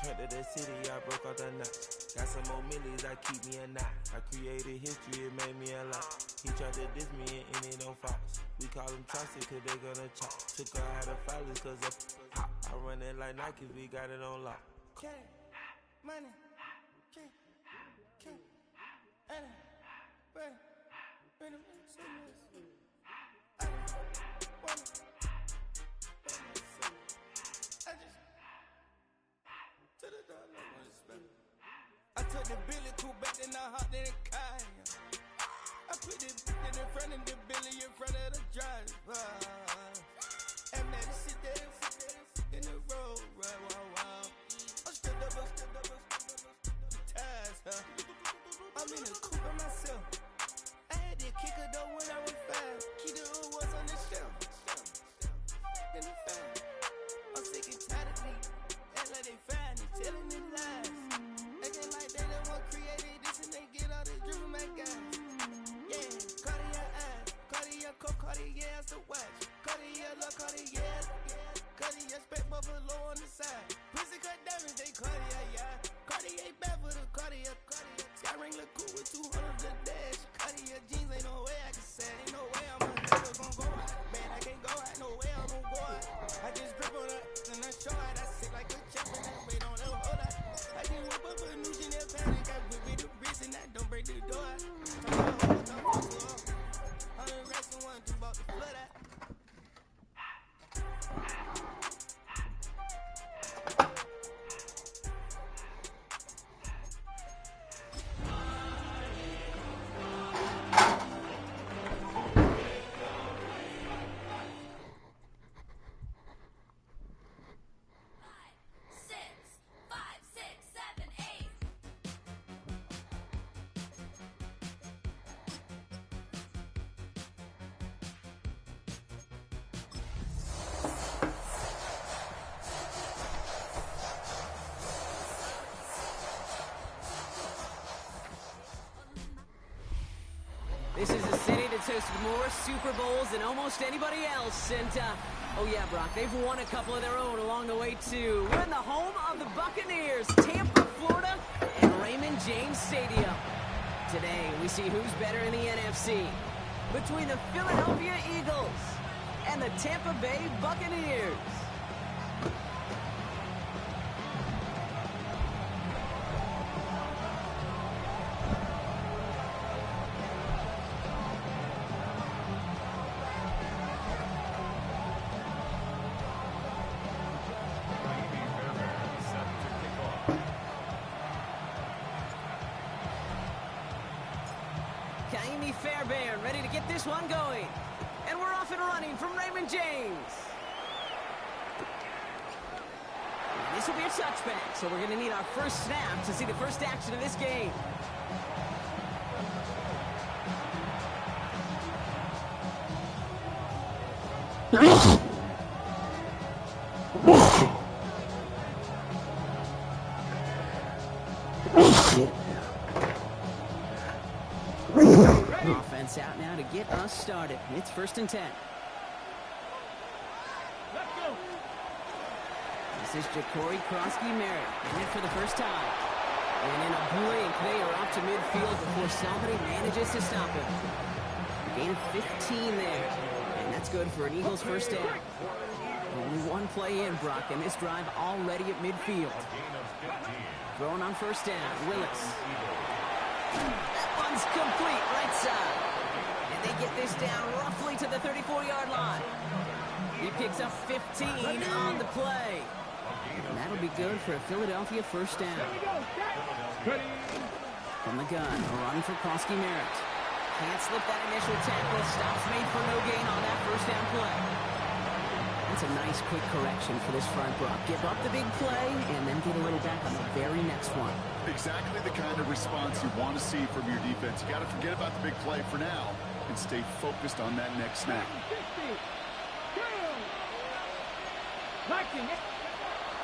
Returned to the city, I broke out the knots. Got some more millies, I keep me a knot. I created history, it made me a lot. He tried to diss me and it on Fox. We call them Chauncey cause they gonna chop. Took her out of filers cause of pop. I run it like Nike, we got it on lock. Money, money, I took the Billy cool back and I hopped in the car. I put the in front of the Billy in front of the driver. And man, sit there in the road, right, wow. I'm stepped up, the ties, huh? I'm in the coupe by myself. I had that kicker though when I was 5. Key the hood was on the shelf. In the fan. I'm sick and tired of me. Act like they find it, telling them lies. Acting like they the one created this and they get all this drip from my guys. Yeah, Cartier eyes, Cartier coat, Cartier ass to watch. Cartier look, Cartier, Cartier spec buffalo on the side. Pussy cut diamonds, they Cartier, yeah. Cartier bad for the Cartier. Sky ring look cool with 200 the dash. Cartier jeans, ain't no way I can say. Ain't no way I'm never gonna go out. Man, I can't go out, no way I'm gonna go out. I just grip on her and I show out. I sit like a champ and I wait on her hold out. I just whip up a new Chanel panic. I whip with the bricks and I don't break the door out. I'm the rest of one, two about the flood out. This is a city that's hosted more Super Bowls than almost anybody else. And, oh yeah, Brock, they've won a couple of their own along the way, too. We're in the home of the Buccaneers, Tampa, Florida, and Raymond James Stadium. Today, we see who's better in the NFC. Between the Philadelphia Eagles and the Tampa Bay Buccaneers. Fairbairn ready to get this one going. And we're off and running from Raymond James. This will be a touchback, so we're going to need our first snap to see the first action of this game. Offense out now to get us started. It's 1st and 10. Let's go. This is Ja'Cory Krosky-Merritt in it for the first time. And in a blink, they are up to midfield before somebody manages to stop him. Gain of 15 there. And that's good for an Eagles first down. Only one play in, Brock, and this drive already at midfield. Throwing on first down, Willis. That one's complete, right side. And they get this down roughly to the 34-yard line. He picks up 15 on the play. And that'll be good for a Philadelphia first down. From the gun, a run for Krosky-Merritt. Can't slip that initial tackle. Stops made for no gain on that first down play. That's a nice quick correction for this front, Brock. Give up the big play and then get a little back on the very next one. Exactly the kind of response you want to see from your defense. You got to forget about the big play for now and stay focused on that next snap.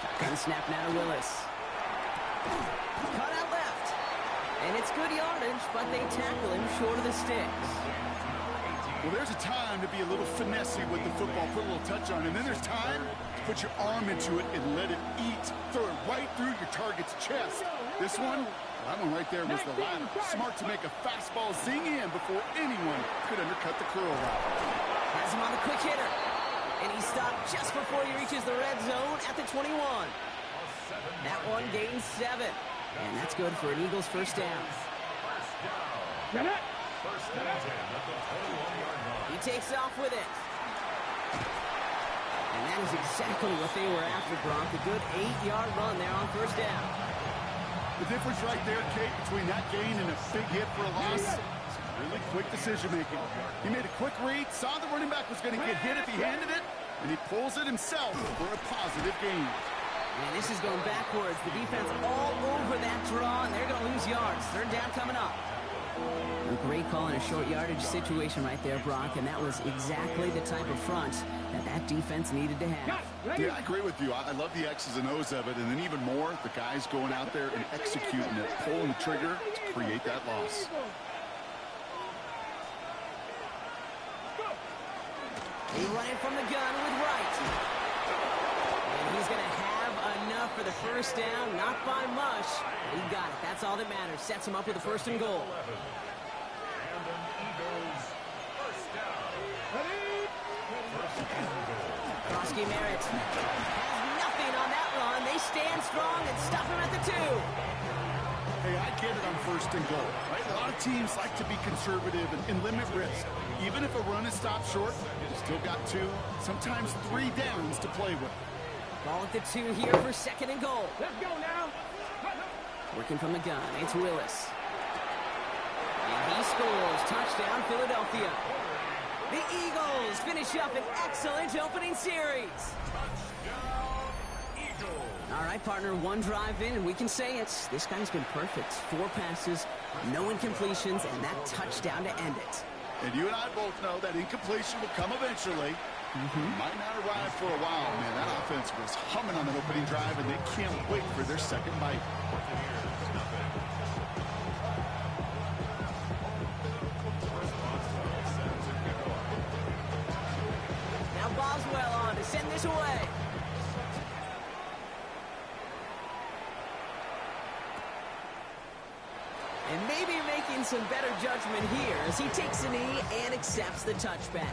Shotgun snap now to Willis. Cut out left. And it's good yardage, but they tackle him short of the sticks. Well, there's a time to be a little finessey with the football, put a little touch on it. And then there's time to put your arm into it and let it eat. Throw it right right through your target's chest. This one, that one right there was the latter. Smart to make a fastball zing in before anyone could undercut the curl route. Has him on the quick hitter. And he stopped just before he reaches the red zone at the 21. That one gains 7. And that's good for an Eagles first down. He takes off with it. And that is exactly what they were after, Gronk. A good 8-yard run there on first down. The difference right there, Kate, between that gain and a big hit for a loss is really quick decision-making. He made a quick read, saw the running back was going to get hit if he handed it, and he pulls it himself for a positive gain. And this is going backwards. The defense all over that draw, and they're going to lose yards. Third down coming up. A great call in a short yardage situation right there, Brock, and that was exactly the type of front that defense needed to have. Yeah, I agree with you. I love the X's and O's of it, and then even more, the guys going out there and executing it, pulling the trigger to create that loss. He running from the gun with Wright. And he's going to have enough for the first down, not by much. He got it. That's all that matters. Sets him up with a first and goal. Kroski Merritt has nothing on that run. They stand strong and stop him at the 2. Hey, I get it on first and goal, right? A lot of teams like to be conservative and limit risk. Even if a run is stopped short, you still got 2, sometimes 3 downs to play with. Ball at the 2 here for second and goal. Let's go now. Working from the gun, it's Willis. And he scores. Touchdown, Philadelphia. The Eagles finish up an excellent opening series. All right, partner, one drive in, and we can say it. This guy's been perfect. 4 passes, no incompletions, and that touchdown to end it. And you and I both know that incompletion will come eventually. Might not arrive for a while, man. That offense was humming on that opening drive, and they can't wait for their second bite. Now Boswell on to send this away. And maybe making some better judgment here as he takes a knee and accepts the touchback.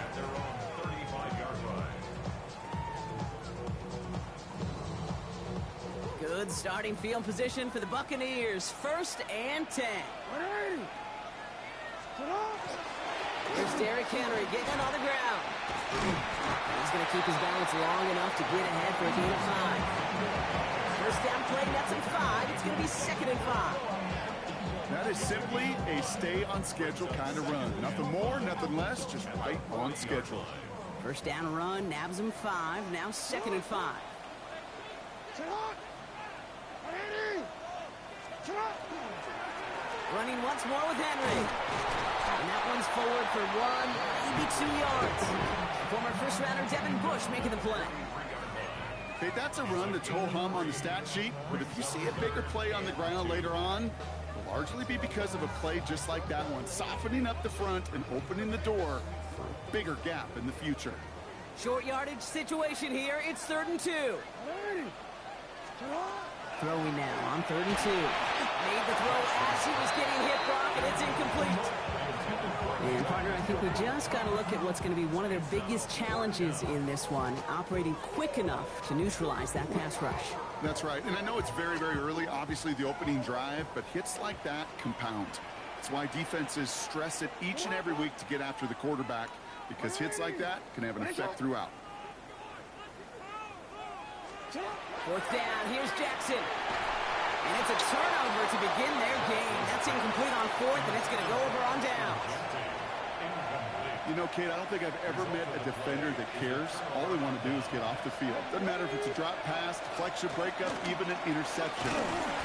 Good starting field position for the Buccaneers. 1st and 10. Here's Derrick Henry getting on the ground. He's going to keep his balance long enough to get ahead for a gain of 5. First down play, that's at 5. It's going to be 2nd and 5. That is simply a stay-on-schedule kind of run. Nothing more, nothing less, just right on schedule. First down run, nabs him 5. Now 2nd and 5. Running once more with Henry. And that one's forward for 1, maybe 2 yards. Former first-rounder Devin Bush making the play. Okay, that's a run that's ho-hum on the stat sheet, but if you see a bigger play on the ground later on, it'll largely be because of a play just like that one, softening up the front and opening the door for a bigger gap in the future. Short yardage situation here. It's 3rd and 2. Throwing now on 3rd and 2. Made the throw as he was getting hit, Brock, and it's incomplete. And, partner, I think we just got to look at what's going to be one of their biggest challenges in this one, operating quick enough to neutralize that pass rush. That's right, and I know it's very, very early, obviously the opening drive, but hits like that compound. That's why defenses stress it each and every week to get after the quarterback, because hits like that can have an effect throughout. 4th down, here's Jackson. And it's a turnover to begin their game. That's incomplete on 4th, and it's going to go over on down. You know, Kate, I don't think I've ever met a defender that cares. All they want to do is get off the field. Doesn't matter if it's a drop pass, deflection, breakup, even an interception.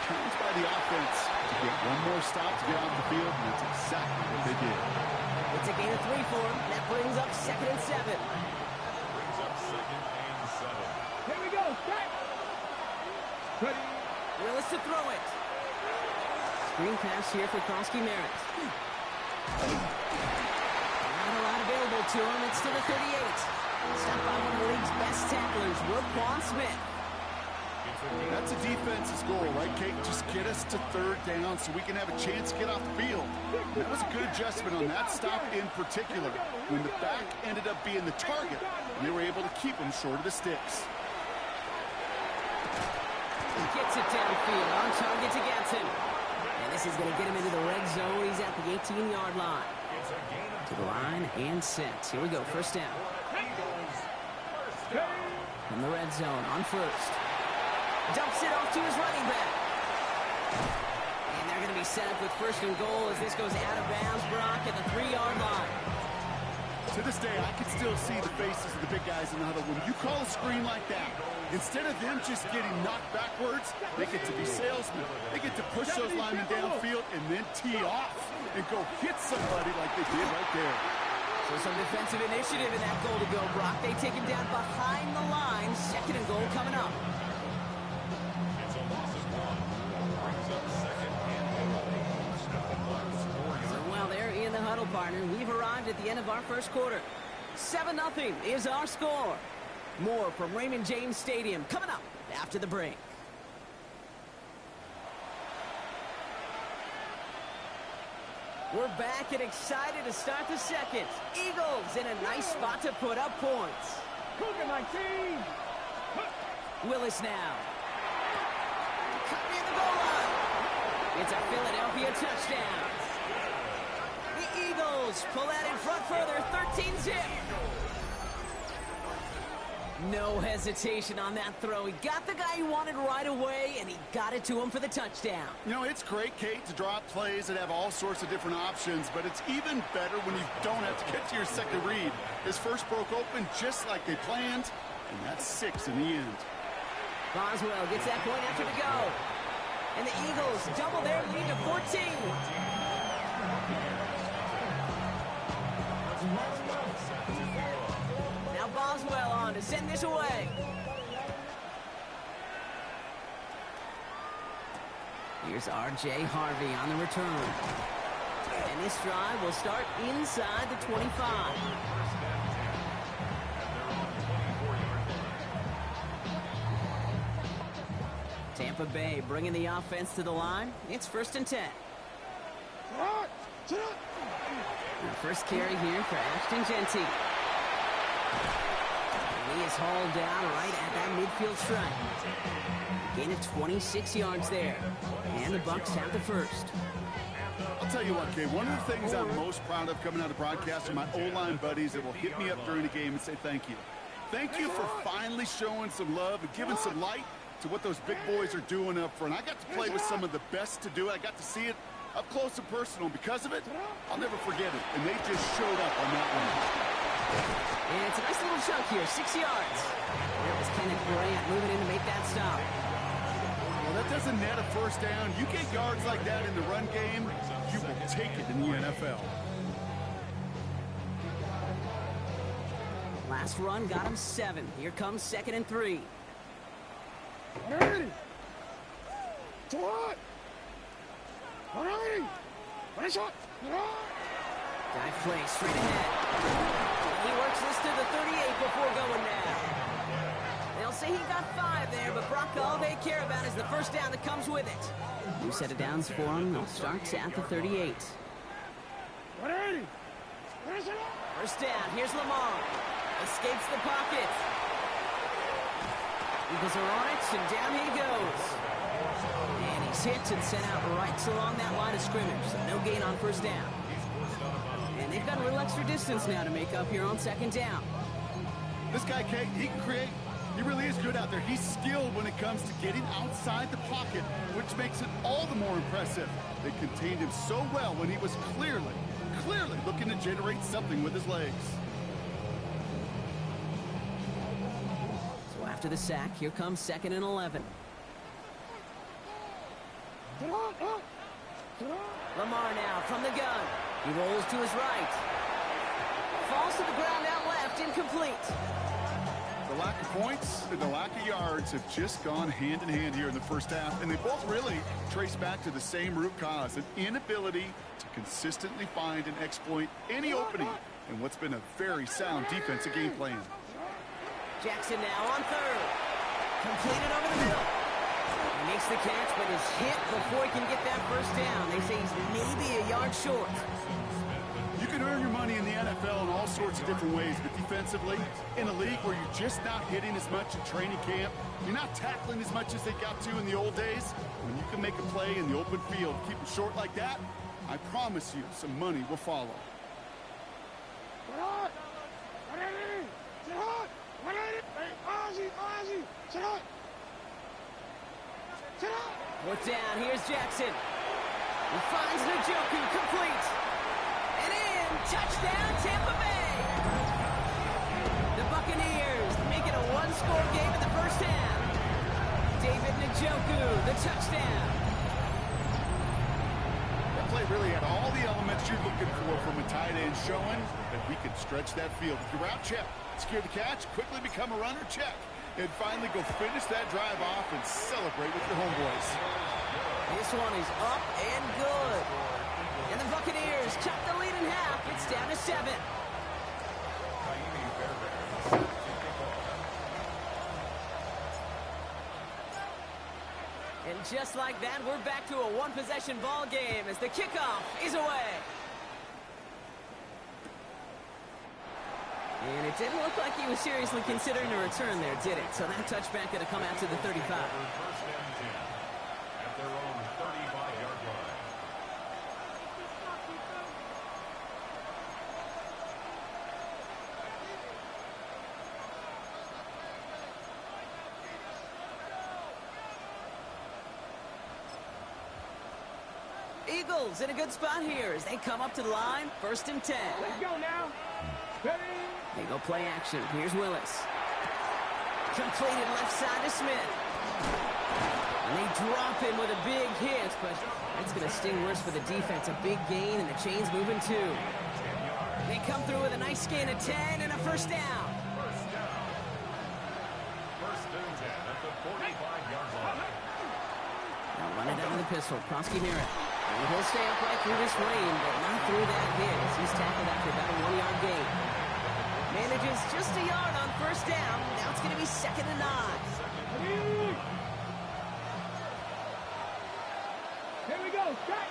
Challenged by the offense to get one more stop to get off the field, and that's exactly what they did. It's a gain of 3 for him. That brings up 2nd and 7. Here we go. Ready. Willis to throw it. Screen pass here for Kroski Merritt. Not a lot available to him. It's to the 38. Stopped by one of the league's best tacklers, Roquan Smith. That's a defense's goal, right, Kate? Just get us to third down so we can have a chance to get off the field. And that was a good adjustment on that stop in particular. When the back ended up being the target, they were able to keep him short of the sticks. He gets it downfield, on target to Gatson. And this is going to get him into the red zone. He's at the 18-yard line. To the line and set. Here we go, first down. From the red zone, on first. Dumps it off to his running back. And they're going to be set up with first and goal as this goes out of bounds, Brock, at the 3-yard line. To this day, I can still see the faces of the big guys in the huddle. When you call a screen like that, instead of them just getting knocked backwards, they get to be salesmen. They get to push those linemen downfield and then tee off and go hit somebody like they did right there. So some defensive initiative in that goal to go, Brock. They take him down behind the line. Second and goal coming up. In the huddle, partner. We've arrived at the end of our first quarter. 7-0 is our score. More from Raymond James Stadium coming up after the break. We're back and excited to start the second. Eagles in a nice spot to put up points. Cougar my team. Willis now. Cut near the goal line. It's a Philadelphia touchdown. The Eagles pull that in front further, 13-zip. No hesitation on that throw. He got the guy he wanted right away, and he got it to him for the touchdown. You know, it's great, Kate, to draw up plays that have all sorts of different options, but it's even better when you don't have to get to your second read. His first broke open just like they planned, and that's 6 in the end. Boswell gets that point after the go. And the Eagles double their lead to 14. Now Boswell on to send this away. Here's R.J. Harvey on the return. And this drive will start inside the 25. Tampa Bay bringing the offense to the line. It's 1st and 10. The first carry here for Ashton Genty. And he is hauled down right at that midfield stripe. Gain of 26 yards there. And the Bucs have the first. I'll tell you what, Kay, one of the things I'm most proud of coming out of broadcast are my O-line buddies that will hit me up during the game and say thank you. Thank you for finally showing some love and giving some light to what those big boys are doing up front. I got to play with some of the best to do it. I got to see it up close and personal. Because of it, I'll never forget it. And they just showed up on that one. And it's a nice little chunk here, 6 yards. That was Kenneth Grant moving in to make that stop. Well, that doesn't net a first down. You get yards like that in the run game, you will take it in the NFL. Last run got him 7. Here comes 2nd and 3. Alrighty. To what? Alrighty. Finish up. Dive play straight ahead. He works this to the 38 before going down. They'll say he got 5 there, but Brock, all they care about is the first down that comes with it. New set of downs for him. They'll start at the 38. 180. Finish it up. First down. Here's Lamar. Escapes the pocket. Eagles are on it, and down he goes. And he's hit and sent out right along that line of scrimmage, so no gain on first down. And they've got a little extra distance now to make up here on 2nd down. This guy, Kate, he can create. He really is good out there. He's skilled when it comes to getting outside the pocket, which makes it all the more impressive. They contained him so well when he was clearly looking to generate something with his legs. So after the sack, here comes 2nd and 11. Lamar now from the gun. He rolls to his right. Falls to the ground out left, incomplete. The lack of points and the lack of yards have just gone hand in hand here in the first half, and they both really trace back to the same root cause, an inability to consistently find and exploit any opening in what's been a very sound defensive game plan. Jackson now on 3rd. Completed over the middle. He makes the catch, but is hit before he can get that first down. They say he's maybe a yard short. You can earn your money in the NFL in all sorts of different ways, but defensively, in a league where you're just not hitting as much in training camp, you're not tackling as much as they got to in the old days, when you can make a play in the open field, keep them short like that, I promise you some money will follow. Fourth down, here's Jackson. He finds Njoku, complete. And in, touchdown, Tampa Bay. The Buccaneers make it a one-score game in the first half. David Njoku, the touchdown. That play really had all the elements you're looking for from a tight end, showing that we could stretch that field. If you're out, check. Secure the catch, quickly become a runner, check. And finally go finish that drive off and celebrate with your homeboys. This one is up and good. And the Buccaneers cut the lead in half. It's down to 7. And just like that, we're back to a one-possession ball game as the kickoff is away. And it didn't look like he was seriously considering a return there, did it? So that touchback going to come out to the 35. First and 10 at their own 35-yard line. Eagles in a good spot here as they come up to the line. First and 10. Let's go now. Ready? They go play action. Here's Willis. Completed left side to Smith. And they drop him with a big hit, but that's going to sting worse for the defense. A big gain, and the chain's moving too. They come through with a nice gain of 10 and a first down. First and 10 at the 45-yard line. Now run it out of the pistol. Krosky Merritt. And he'll stay upright through this rain, but not through that hit as he's tackled after about a 1-yard gain. Manages just a yard on first down. Now it's going to be 2nd and 9. Here we go. Shot.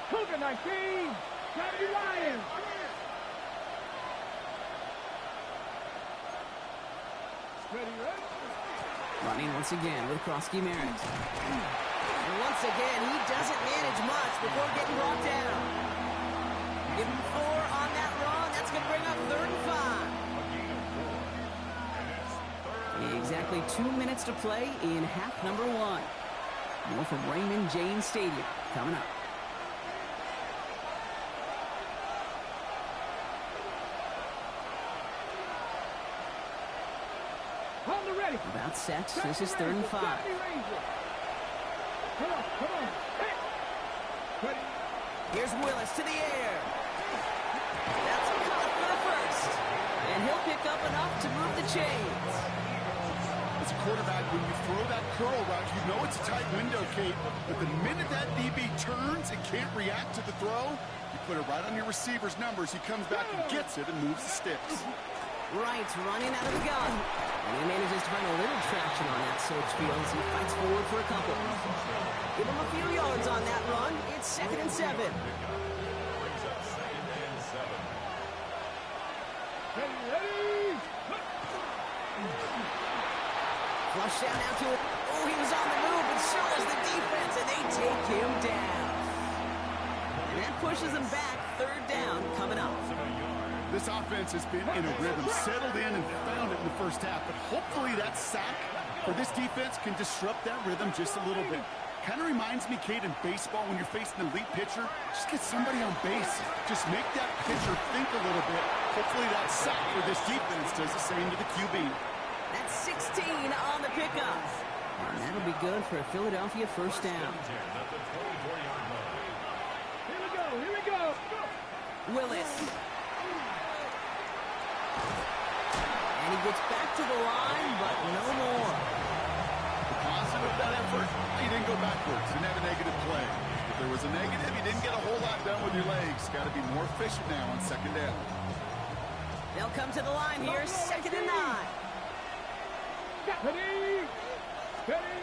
Cougar 19. Try to be Lions. Ready, ready? Running once again with Krosky Merritt. And once again, he doesn't manage much before getting brought down. Give him 4 on that run. That's going to bring up 3rd and 5. Exactly 2 minutes to play in half number 1. More from Raymond James Stadium coming up. Hold the ready. About set. This is 3rd and 5. Come on, come on. Hey. Ready. Here's Willis to the air. That's caught for the first. And he'll pick up enough to move the chains. As a quarterback, when you throw that curl route, you know it's a tight window, Kate. But the minute that DB turns and can't react to the throw, you put it right on your receiver's numbers. He comes back and gets it and moves the sticks. Right, running out of the gun. And he manages to find a little traction on that search field as he fights forward for a couple. Give him a few yards on that run. It's 2nd and 7. Brings up 2nd and 7. Ready, ready. Flush down now to it. Oh, he was on the move, but so was the defense, and they take him down. And that pushes him back. 3rd down coming up. This offense has been in a rhythm, settled in and found it in the first half. But hopefully that sack for this defense can disrupt that rhythm just a little bit. Kind of reminds me, Kate, in baseball when you're facing an elite pitcher, just get somebody on base. Just make that pitcher think a little bit. Hopefully that sack for this defense does the same to the QB. That's 16 on the pickup. And that'll be good for a Philadelphia first down. Here we go, here we go. Willis. And he gets back to the line, but no more. Positive that effort, he didn't go backwards, didn't have a negative play. If there was a negative, he didn't get a whole lot done with your legs. Got to be more efficient now on 2nd down. They'll come to the line here, 2nd and 9. Ready, ready.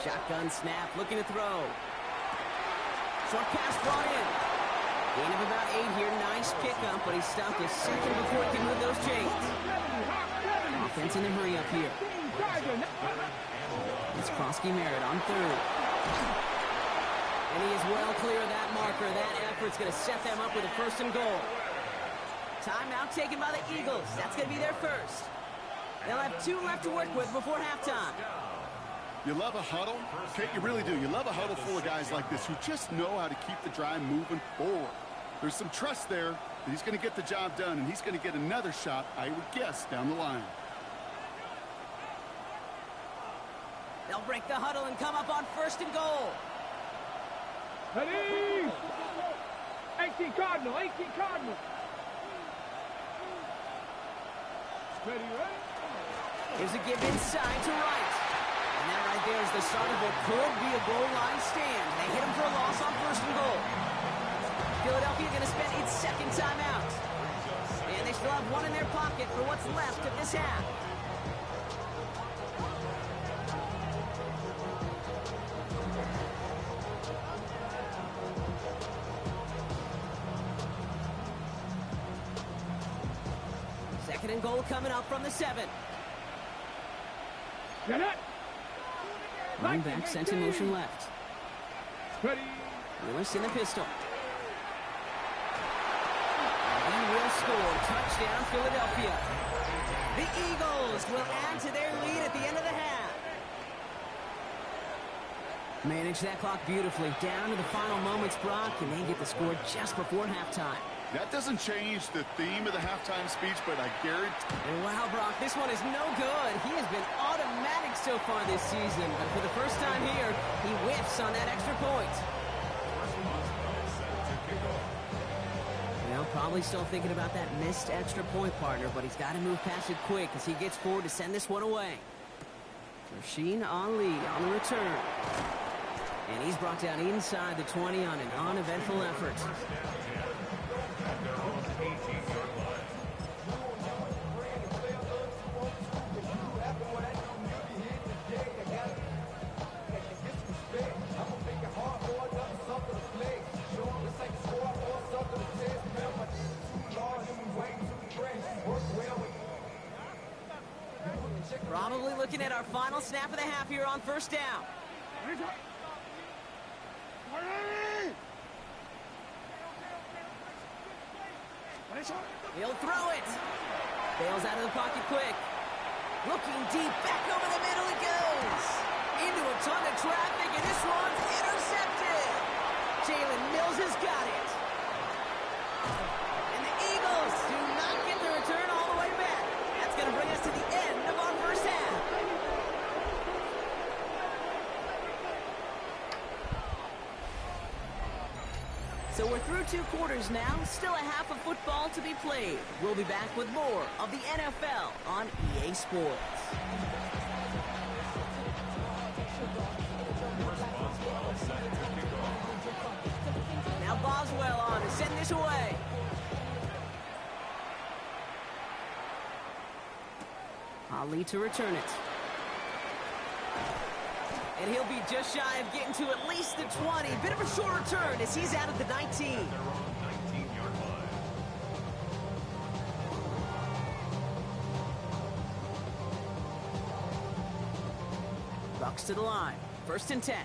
Shotgun snap, looking to throw. Short pass brought in. Gain of about 8 here. Nice pickup, but he stopped a second before he can move those chains. Offense in the hurry up here. It's Krosky Merritt on third. And he is well clear of that marker. That effort's going to set them up with a 1st and goal. Timeout taken by the Eagles. That's going to be their first. They'll have 2 left to work with before halftime. You love a huddle? Kate, you really do. You love a huddle full of guys like this who just know how to keep the drive moving forward. There's some trust there that he's going to get the job done, and he's going to get another shot, I would guess, down the line. They'll break the huddle and come up on 1st and goal. Ready? 18 Cardinal, 18 Cardinal. Ready, ready? Here's a give inside to right. And that right there is the start of what could be a goal line stand. They hit him for a loss on 1st and goal. Philadelphia going to spend its 2nd timeout. And they still have 1 in their pocket for what's left of this half. Second and goal coming up from the 7. Running back sent in motion left. Ready? Lewis in the pistol. He will score. Touchdown, Philadelphia. The Eagles will add to their lead at the end of the half. Manage that clock beautifully. Down to the final moments, Brock, and they get the score just before halftime. That doesn't change the theme of the halftime speech, but I guarantee... Wow, Brock, this one is no good. He has been automatic so far this season, but for the first time here, he whiffs on that extra point. Well, probably still thinking about that missed extra point, partner, but he's got to move past it quick as he gets forward to send this one away. Rasheen Ali on the return. And he's brought down inside the 20 on an uneventful effort. Probably looking at our final snap of the half here on 1st down. He'll throw it. Bails out of the pocket quick. Looking deep, back over the middle it goes. Into a ton of traffic, and this one's intercepted. Jalen Mills has got it. And the Eagles do not get the return all the way back. That's going to bring us to the end of our first half. So we're through 2 quarters now, still a half of football to be played. We'll be back with more of the NFL on EA Sports. Now Boswell on to send this away. Ali to return it. And he'll be just shy of getting to at least the 20. Bit of a short return as he's out of the 19. Bucks to the line. 1st and 10.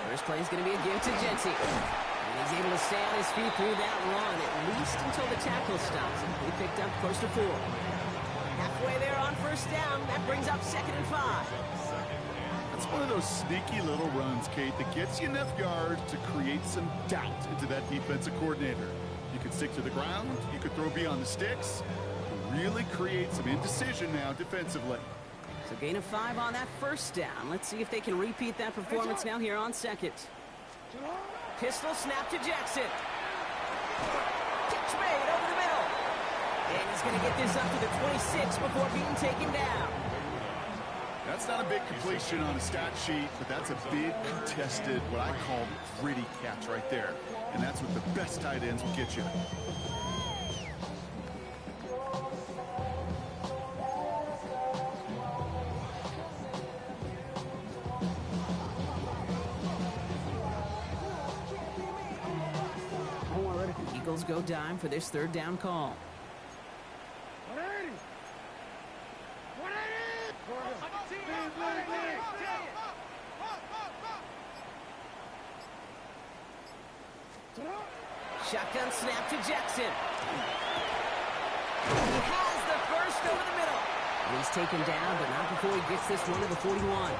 First play is going to be a give to Jency. And he's able to stay on his feet through that run, at least until the tackle stops him. He picked up close to 4. Halfway there on 1st down. That brings up 2nd and 5. That's one of those sneaky little runs, Kate, that gets you enough yards to create some doubt into that defensive coordinator. You could stick to the ground. You could throw beyond the sticks. Really create some indecision now defensively. So gain of 5 on that 1st down. Let's see if they can repeat that performance now here on 2nd. Pistol snap to Jackson. Catch made over the middle. And he's going to get this up to the 26 before being taken down. That's not a big completion on a stat sheet, but that's a big contested, what I call gritty catch right there. And that's what the best tight ends will get you. Eagles go dime for this third down call. 180. 180. Shotgun snap to Jackson. He has the first over the middle. And he's taken down, but not before he gets this one to the 41.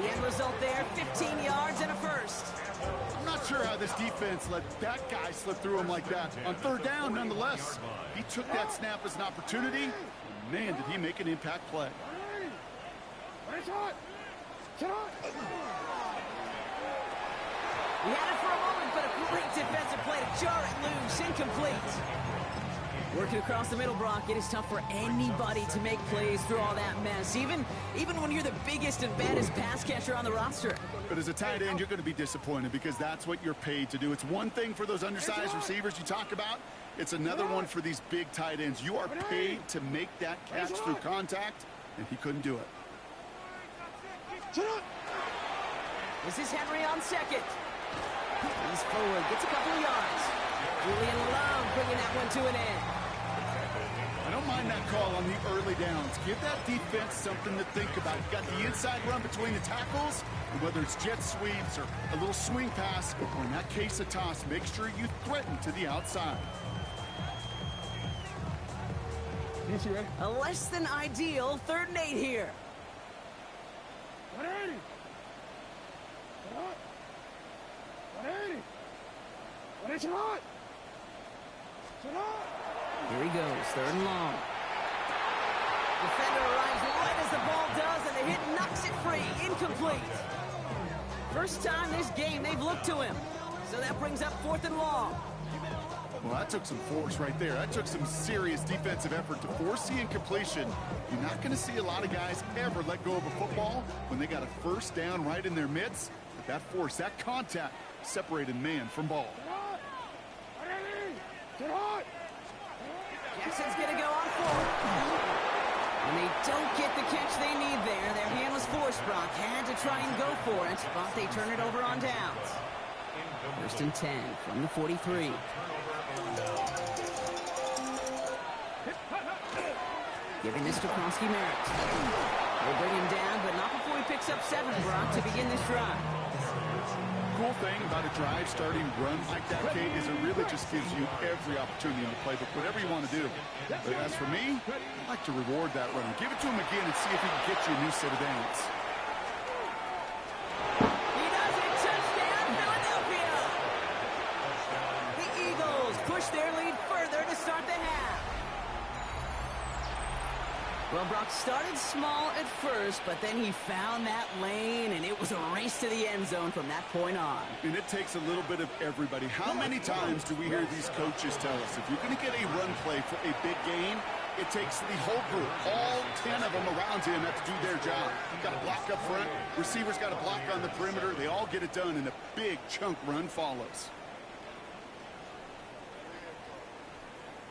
The end result there, 15 yards and a first. I'm not sure how this defense let that guy slip through him like that. On third down, nonetheless, he took that snap as an opportunity. Man, did he make an impact play. He had it for a moment, but a great defensive play to jar it loose. Incomplete. Working across the middle, Brock, it is tough for anybody to make plays through all that mess, even when you're the biggest and baddest pass catcher on the roster. But as a tight end, you're going to be disappointed because that's what you're paid to do. It's one thing for those undersized receivers you talk about. It's another one for these big tight ends. You are paid to make that catch through contact, and he couldn't do it. This is Henry on second. He's forward, gets a couple of yards. Julian Love bringing that one to an end. I don't mind that call on the early downs. Give that defense something to think about. You've got the inside run between the tackles, and whether it's jet sweeps or a little swing pass, or in that case a toss, make sure you threaten to the outside. A less than ideal 3rd and 8 here. 180. 180. 180. Here he goes, 3rd and long. Defender arrives right as the ball does, and the hit knocks it free. Incomplete. First time this game they've looked to him. So that brings up 4th and long. Well, that took some force right there. That took some serious defensive effort to force the incompletion. You're not going to see a lot of guys ever let go of a football when they got a first down right in their midst. But that force, that contact, separated man from ball. Jackson's going to go on 4th. And they don't get the catch they need there. Their hand was forced, Brock. Had to try and go for it, but they turn it over on downs. 1st and 10 from the 43. Giving this to Kronsky-Merritt. They'll bring him down, but not before he picks up 7, Brock, to begin this drive. Cool thing about a drive starting run like that, Kate, is it really just gives you every opportunity in the playbook, whatever you want to do. But as for me, I like to reward that run. Give it to him again and see if he can get you a new set of downs. He does it! Touchdown, Philadelphia! The Eagles push their lead further to start the half. Well, Brock started small at first, but then he found that lane, and it was a race to the end zone from that point on. And it takes a little bit of everybody. How many times do we hear these coaches tell us, if you're going to get a run play for a big game, it takes the whole group, all 10 of them around him have to do their job. Got to block up front, receivers got to block on the perimeter. They all get it done, and a big chunk run follows.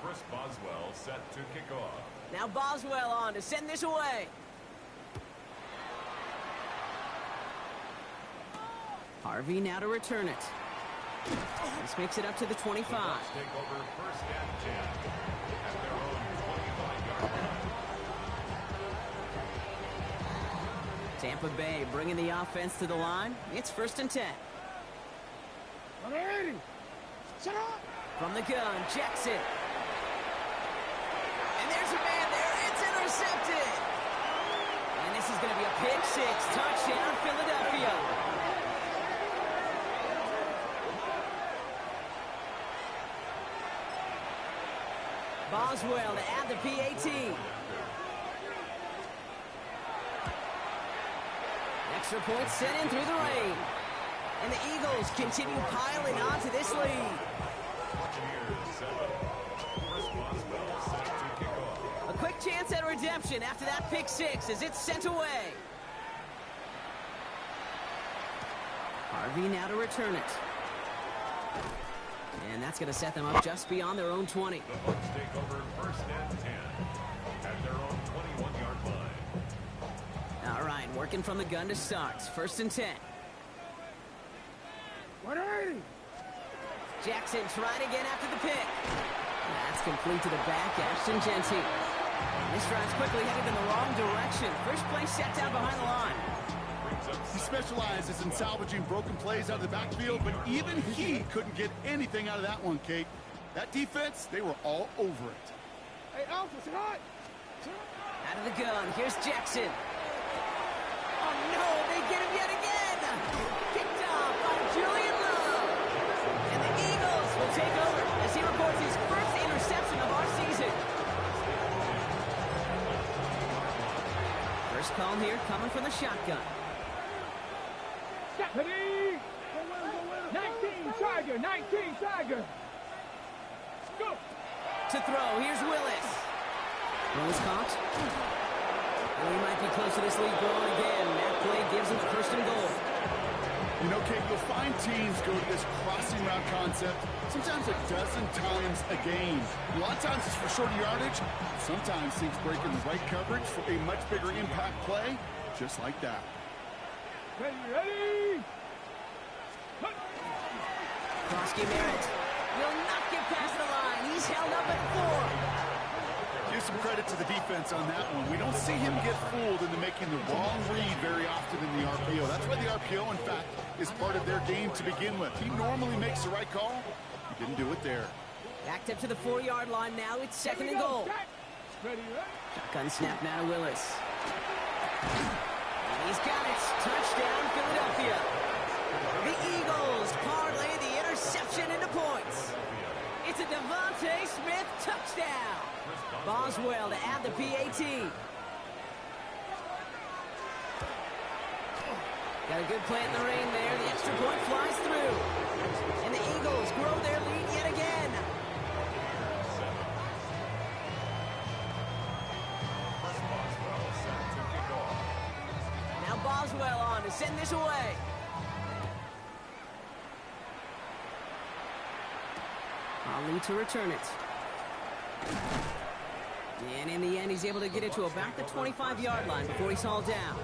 Chris Boswell set to kick off. Now Boswell on to send this away. Harvey now to return it. This makes it up to the 25. Take over 1st and 10 at their own 25-yard line. Tampa Bay bringing the offense to the line. It's 1st and 10. 180. Shut up. From the gun, Jackson. And there's a man there. It's intercepted. And this is going to be a pick 6. Touchdown, Philadelphia. Boswell to add the PAT. Extra point sent in through the rain. And the Eagles continue piling on to this lead. A quick chance at redemption after that pick 6 as it's sent away. Harvey now to return it. And that's going to set them up just beyond their own 20. The Bucs take over 1st and 10 at their own 21-yard line. All right, working from the gun to start. 1st and 10. 180. Jackson trying again after the pick. That's complete to the back, Ashton Genty. This drive's quickly headed in the wrong direction. First play set down behind the line. He specializes in salvaging broken plays out of the backfield, but even he couldn't get anything out of that one, Kate. That defense, they were all over it. Hey, Alpha, sit hot. Out of the gun, here's Jackson. Oh no, they get him yet again! Picked off by Julian Love. And the Eagles will take over as he records his first interception of our season. First call here coming from the shotgun. Ready? 19 Tiger, 19 Tiger. Go. To throw, here's Willis. Willis caught. And we might be close to this lead going again. That play gives him the first and goal. You know, Kate, you'll find teams go to this crossing route concept sometimes a dozen times a game. A lot of times it's for shorter yardage. Sometimes things break in the right coverage for a much bigger impact play, just like that. Ready? Krosky Merritt will not get past the line. He's held up at 4. Give some credit to the defense on that one. We don't see him get fooled into making the wrong read very often in the RPO. That's why the RPO, in fact, is part of their game to begin with. He normally makes the right call. He didn't do it there. Backed up to the 4-yard line now. It's second and goal. Ready? Shotgun snap now to Willis. And he's got it. Touchdown, Philadelphia. The Eagles parlay the interception into points. It's a Devontae Smith touchdown. Boswell to add the PAT. Got a good play in the rain there. The extra point flies through. And the Eagles grow their lead yet again. Now Boswell on to send this away. Ali to return it. And in the end, he's able to get it to about the 25-yard line before he's hauled down.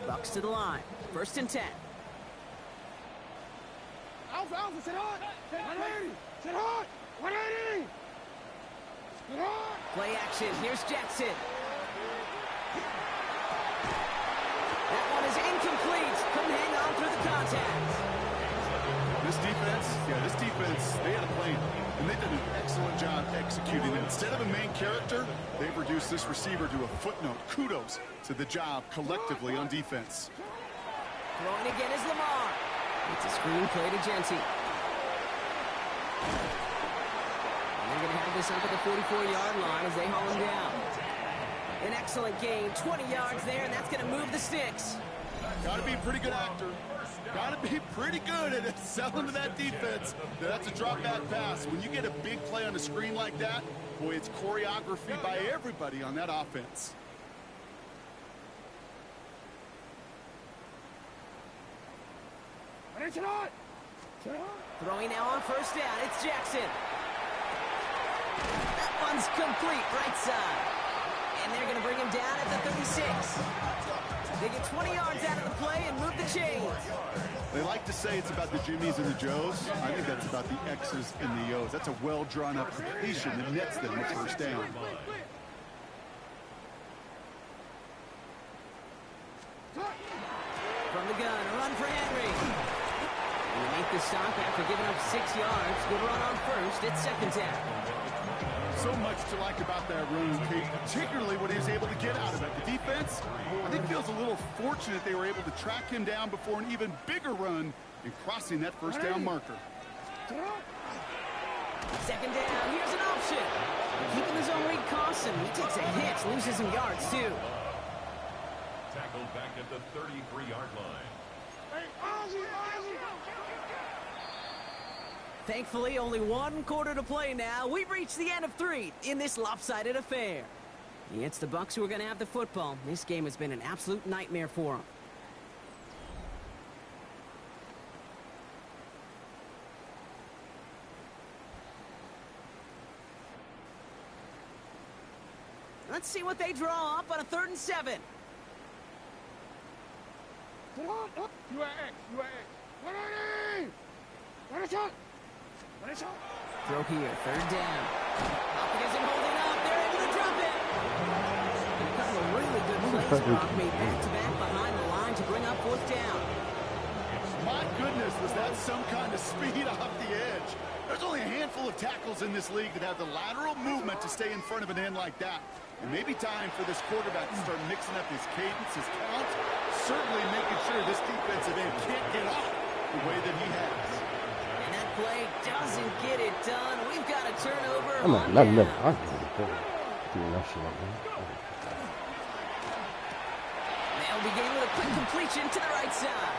Bucks to the line. First and 10. Alpha, sit hot. 180. Sit hot. 180. Sit hot. Play action. Here's Jackson. That one is incomplete. Couldn't hang on through the contact. This defense, they had a plan, and they've done an excellent job executing it. Instead of a main character, they've reduced this receiver to a footnote. Kudos to the job collectively on defense. Throwing again is Lamar. It's a screen play to Genty. And they're going to have this up at the 44-yard line as they haul him down. An excellent gain, 20 yards there, and that's going to move the sticks. Got to be a pretty good actor. Got to be pretty good at selling to that defense. That's a drop back pass. When you get a big play on a screen like that, boy, it's choreography by everybody on that offense. Throwing now on first down, it's Jackson. That one's complete, right side. And they're going to bring him down at the 36. They get 20 yards out of the play and move the chains. They like to say it's about the Jimmies and the Joes. I think that's about the X's and the O's. That's a well-drawn-up completion that nets them the first down. From the gun, a run for Henry. And they make the stop after giving up 6 yards. Good run on first. It's second down. So much to like about that run, Kate, particularly what he was able to get out of it. The defense, I think, feels a little fortunate they were able to track him down before an even bigger run in crossing that first down marker. Second down, here's an option. Keeping his own read costs him. He takes a hit, loses some yards, too. Tackled back at the 33-yard line. Thankfully, only 1 quarter to play now. We've reached the end of 3 in this lopsided affair. It's the Bucks who are going to have the football. This game has been an absolute nightmare for them. Let's see what they draw up on a 3rd and 7. You are X. Run a shot. Throw here, 3rd down. Pocket isn't holding up. They're able to drop it. And a couple of really good plays Brock made back-to-back behind the line to bring up 4th down. My goodness, was that some kind of speed off the edge. There's only a handful of tackles in this league that have the lateral movement to stay in front of an end like that. It may be time for this quarterback to start mixing up his cadence, his count, certainly making sure this defensive end can't get off the way that he has. And that play doesn't get it done. We've got a turnover. They'll begin with a quick completion to the right side.